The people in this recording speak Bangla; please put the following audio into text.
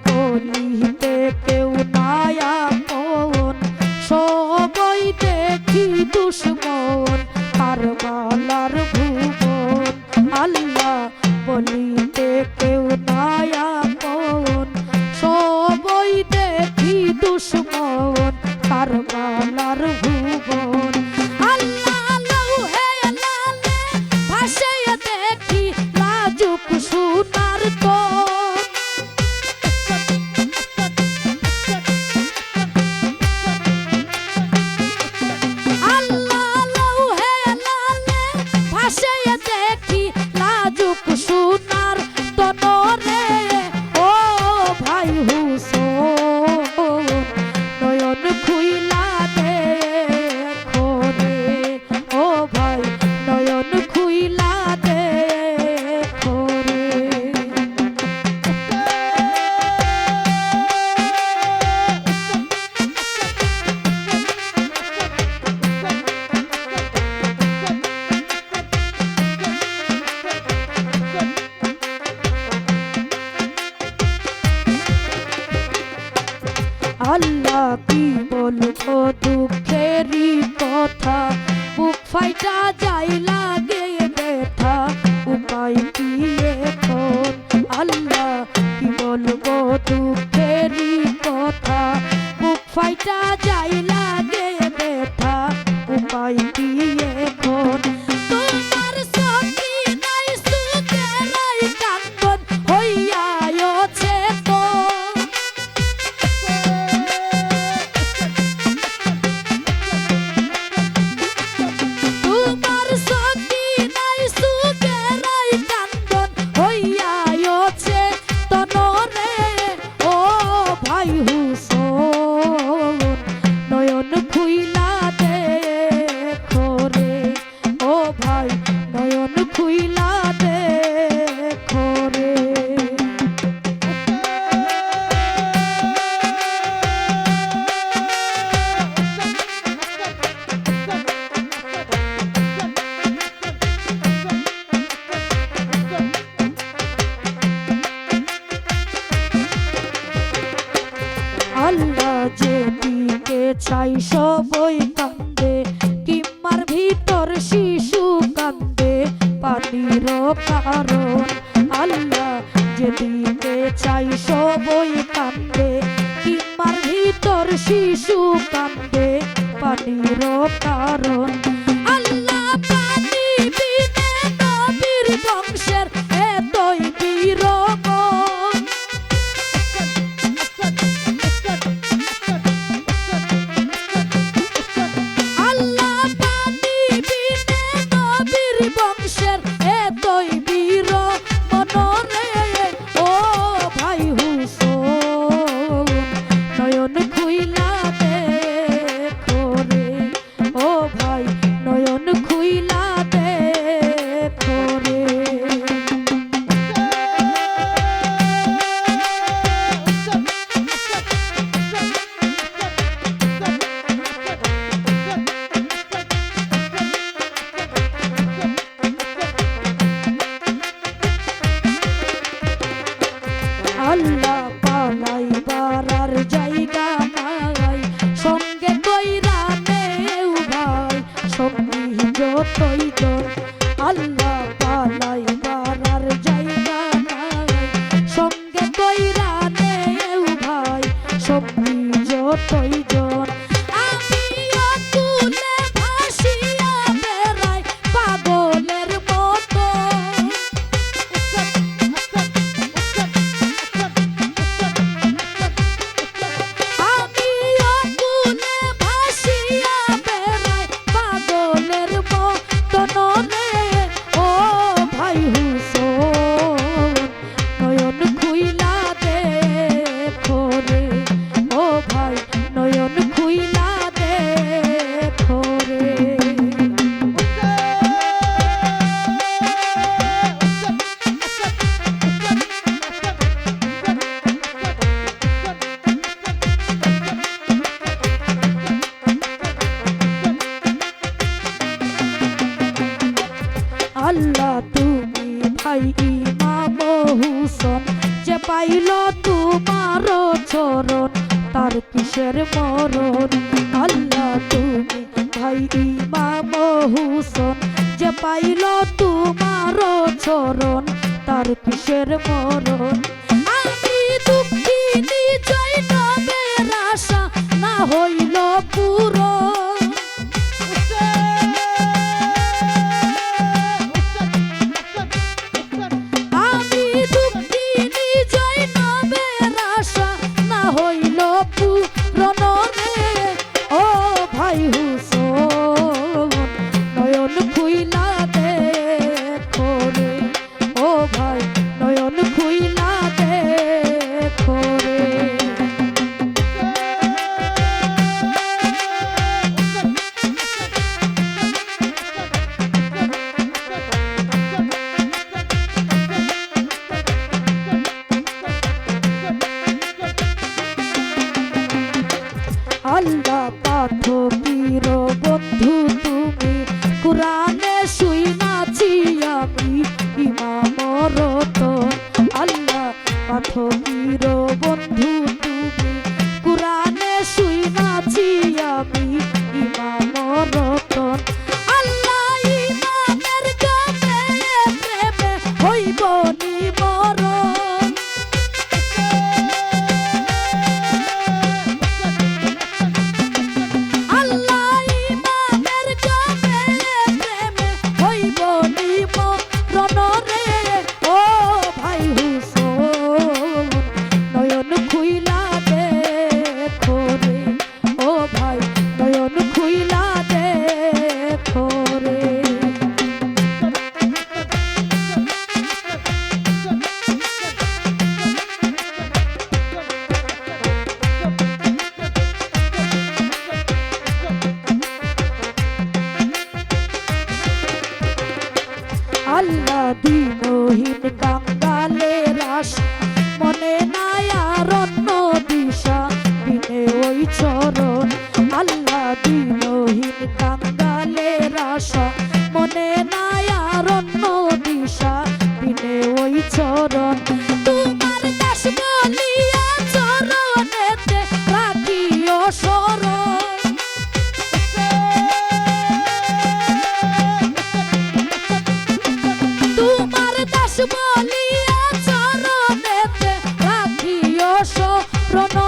বলিতে কেউ নাই আপন, সবাই দেখি দুশ্মন কারবালার ভুবন। আল্লাহ বলিতে কেউ নাই আপন, সবাই দেখি দুশ্মন কারবালার ভুবন। আল্লাহ লৌহে লালে ভাসিয়ে দেখি লাজুক সোনার তন। আল্লাহ লৌহে লালে ভাসিয়ে দেখি লাজুক সোনার তনরে। ও ভাই হুসেন নয়ন খুইলা দেখো রে, ও ভাই নয়ন খুইলা দেখো রে। আল্লাহ কি বলবো দুঃখেরই কথা, বুক ফাইটা যাই লাগে ব্যথা, উপায় কি এখন। আল্লাহ কি বলবো দুঃখেরই কথা, বুক ফাইটা যাই লাগে ব্যথা, উপায় কি এখন। তোমার সখী নাই সুখে নাই কান্দন হইয়া আছে তো। তোমার সখী নাই সুখে নাই কান্দন হইয়া আছে তনরে। ও ভাই হুসেন নয়ন খুইলা দেখো রে, ও ভাই নয়ন খুইলা দেখো রে। আল্লাহ যেদিকে চাই সবই কান্দে, কিমার ভিতর শিশু কান্দে পানির কারণ। আল্লাহ যেদিকে চাই সবই কান্দে, কিমার ভিতর শিশু কান্দে পানির কারণ। আল্লাহ পানি বিনে নবীর বংশের এতই বিরোধ। আল্লাহ পানি বিনে নবীর বংশের এতই বীর মনরে। ও ভাই হুসেন নয়ন খুইলা দেখো রে, ও ভাই চরণ তার কিসের মরণ আল্লাহ তুমি ভাই ইমাম হুসেন যে পাইল তোমার চরণ তার কিসের মরণ আমি দুঃখিনী জৈনবের আশা না হইল পূরণ আমি দুঃখিনী জৈনবের আশা না হইল পূরণ রে ও ভাই হুসেন নয়ন খুইলা দেখো রে ও ভাই নয়ন খুইলা দেখো রে আল্লাহ পাঠকের বন্ধু তুমি কুরআনে শুইনাছি আমি ইমাম রতন আল্লাহ পাঠকের বন্ধু তুমি কুরআনে শুইনাছি আমি ইমাম রতন আল্লাহ ইমামের গানে প্রেমে হইব নিমরণ আল্লাহ ইমামের গানে প্রেমে হইব নিমরণ রে ও ভাই হুসেন নয়ন খুইলা দেখো রে ও ভাই নয়ন খুইলা দেখো রে আল্লাহ দিনহীন কাঙ্গালের আশা মনে নাই আর অন্য দিশা বিনে ওই চরণ আল্লাহ দিনহীন কাঙ্গালের আশা মনে নাই আর অন্য দিশা বিনে ওই চরণ তোমার দাস বলিয়া চরণেতে রাখিও শরণ তোমার দাস বলিয়া চরণেতে রাখিও শরণ